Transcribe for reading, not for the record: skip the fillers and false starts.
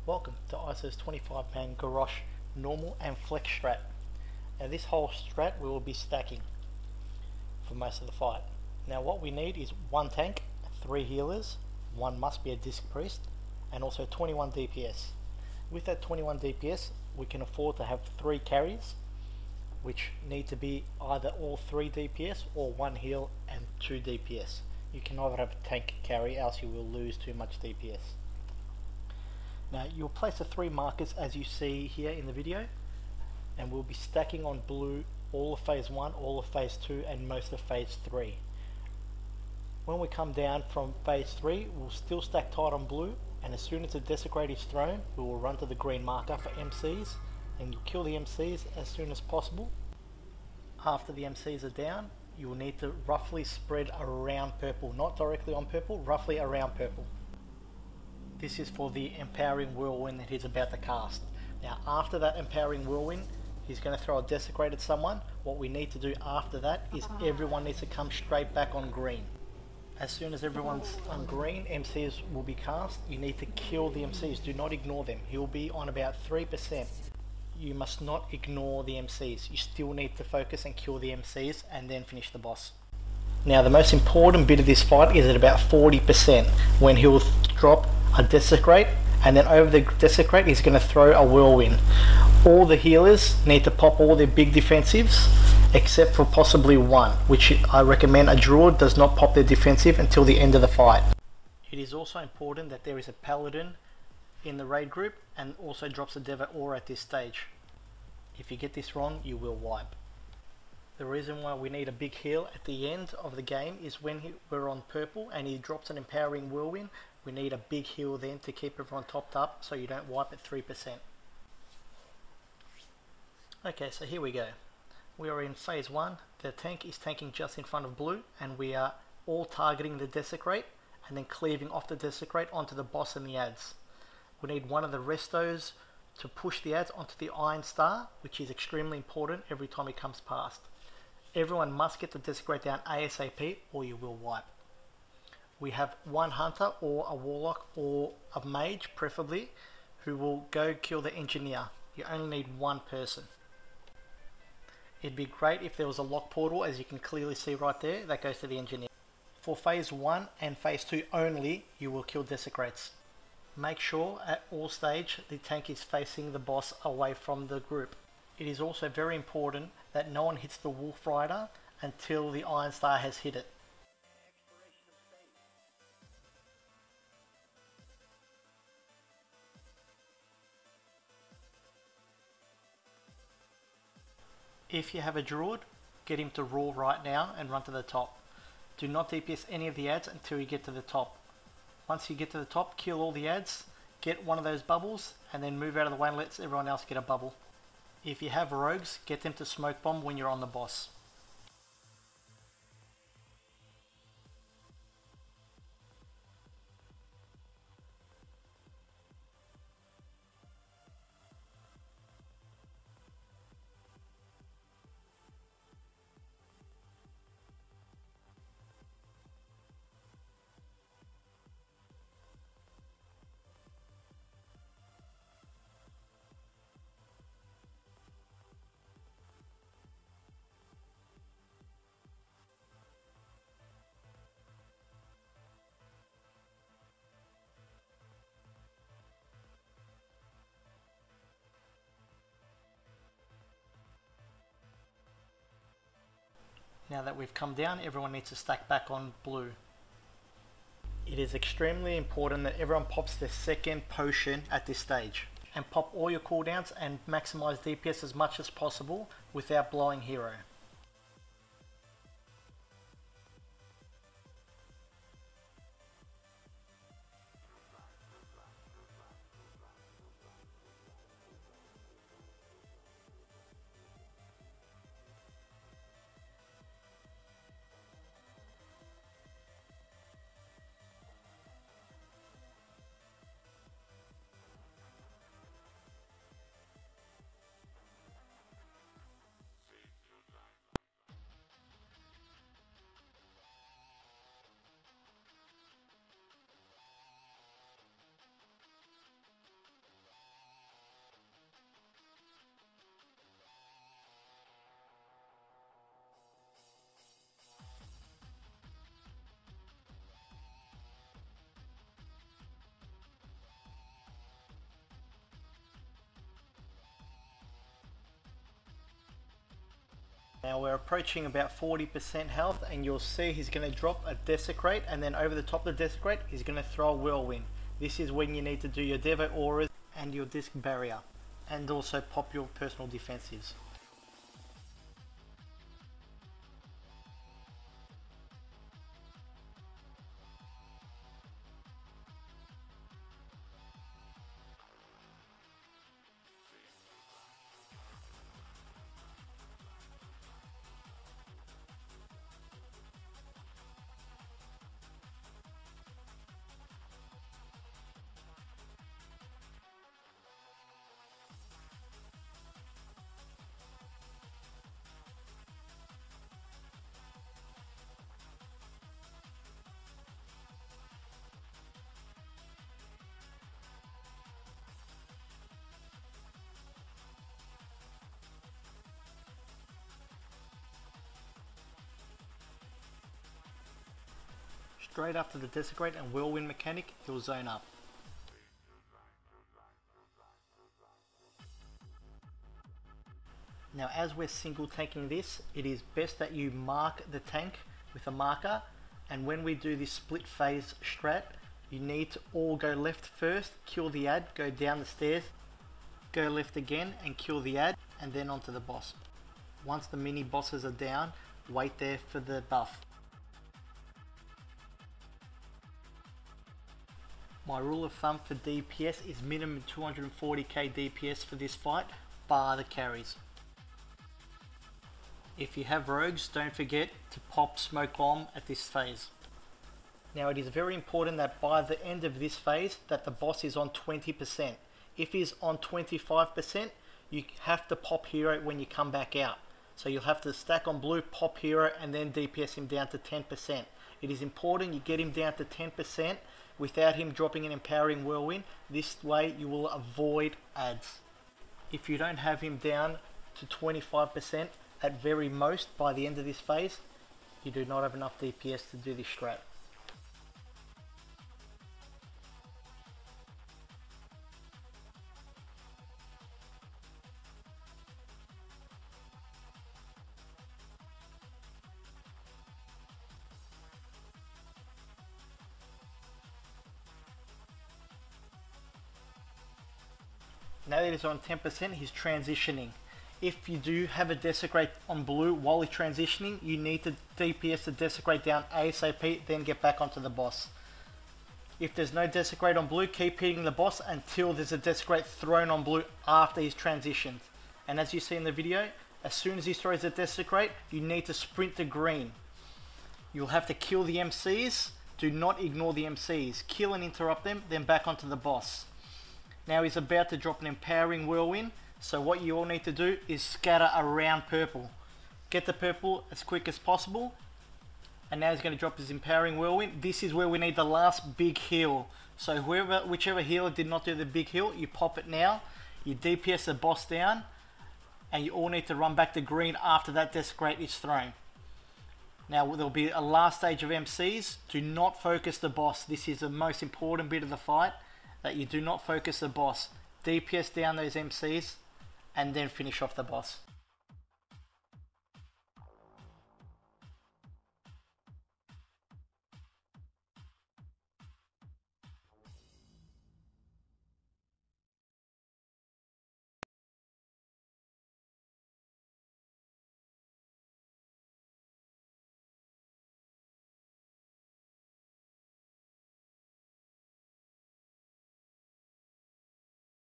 Welcome to Icerx 25M Garrosh Normal and Flex Strat. Now this whole strat we will be stacking for most of the fight. Now what we need is one tank, 3 healers, one must be a disc priest, and also 21 DPS. With that 21 DPS we can afford to have 3 carries, which need to be either all 3 DPS or 1 heal and 2 DPS. You can neither have a tank carry, else you will lose too much DPS. Now you'll place the 3 markers as you see here in the video, and we'll be stacking on blue all of phase 1, all of phase 2 and most of phase 3. When we come down from phase 3 we'll still stack tight on blue, and as soon as the desecrate is thrown we will run to the green marker for MCs, and you'll kill the MCs as soon as possible. After the MCs are down you will need to roughly spread around purple, not directly on purple, roughly around purple. This is for the empowering whirlwind that he's about to cast. Now after that empowering whirlwind he's going to throw a desecrate at someone. What we need to do after that is everyone needs to come straight back on green. As soon as everyone's on green, MCs will be cast. You need to kill the MCs, do not ignore them. He'll be on about 3%. You must not ignore the MCs. You still need to focus and kill the MCs and then finish the boss. Now the most important bit of this fight is at about 40%, when he'll drop a desecrate, and then over the desecrate he's going to throw a whirlwind. All the healers need to pop all their big defensives except for possibly one, which I recommend a druid does not pop their defensive until the end of the fight. It is also important that there is a paladin in the raid group and also drops a Deva aura at this stage. If you get this wrong you will wipe. The reason why we need a big heal at the end of the game is when we're on purple and he drops an empowering whirlwind, we need a big heal then to keep everyone topped up so you don't wipe at 3%. Okay, so here we go. We are in phase 1. The tank is tanking just in front of blue, and we are all targeting the desecrate and then cleaving off the desecrate onto the boss and the ads. We need one of the restos to push the ads onto the iron star, which is extremely important every time it comes past. Everyone must get the desecrate down ASAP or you will wipe. We have one hunter or a warlock or a mage preferably who will go kill the engineer. You only need one person. It'd be great if there was a lock portal, as you can clearly see right there, that goes to the engineer. For phase 1 and phase 2 only you will kill desecrates. Make sure at all stage the tank is facing the boss away from the group. It is also very important that no one hits the wolf rider until the iron star has hit it. If you have a druid, get him to roar right now and run to the top. Do not DPS any of the ads until you get to the top. Once you get to the top, kill all the ads, get one of those bubbles, and then move out of the way and let everyone else get a bubble. If you have rogues, get them to smoke bomb when you're on the boss. Now that we've come down, everyone needs to stack back on blue. It is extremely important that everyone pops their second potion at this stage. And pop all your cooldowns and maximize DPS as much as possible without blowing hero. Now we're approaching about 40% health, and you'll see he's going to drop a Desecrate, and then over the top of the Desecrate he's going to throw a Whirlwind. This is when you need to do your Devo Auras and your Disc Barrier, and also pop your personal defensives. Straight after the Desecrate and Whirlwind mechanic, he'll zone up. Now as we're single tanking this, it is best that you mark the tank with a marker, and when we do this split phase strat, you need to all go left first, kill the ad, go down the stairs, go left again and kill the ad, and then onto the boss. Once the mini bosses are down, wait there for the buff. My rule of thumb for DPS is minimum 240k DPS for this fight, bar the carries. If you have rogues, don't forget to pop Smoke Bomb at this phase. Now it is very important that by the end of this phase that the boss is on 20%. If he's on 25%, you have to pop hero when you come back out. So you'll have to stack on blue, pop hero, and then DPS him down to 10%. It is important you get him down to 10% without him dropping an empowering whirlwind. This way you will avoid ads. If you don't have him down to 25% at very most by the end of this phase, you do not have enough DPS to do this strat. Now that he's on 10%, he's transitioning. If you do have a Desecrate on blue while he's transitioning, you need to DPS the Desecrate down ASAP, then get back onto the boss. If there's no Desecrate on blue, keep hitting the boss until there's a Desecrate thrown on blue after he's transitioned. And as you see in the video, as soon as he throws a Desecrate, you need to sprint to green. You'll have to kill the MCs. Do not ignore the MCs. Kill and interrupt them, then back onto the boss. Now he's about to drop an empowering whirlwind, so what you all need to do is scatter around purple. Get the purple as quick as possible, and now he's going to drop his empowering whirlwind. This is where we need the last big heal. So whichever healer did not do the big heal, you pop it now, you DPS the boss down, and you all need to run back to green after that Desecrate is thrown. Now there'll be a last stage of MCs. Do not focus the boss. This is the most important bit of the fight, that you do not focus the boss. DPS down those MCs and then finish off the boss.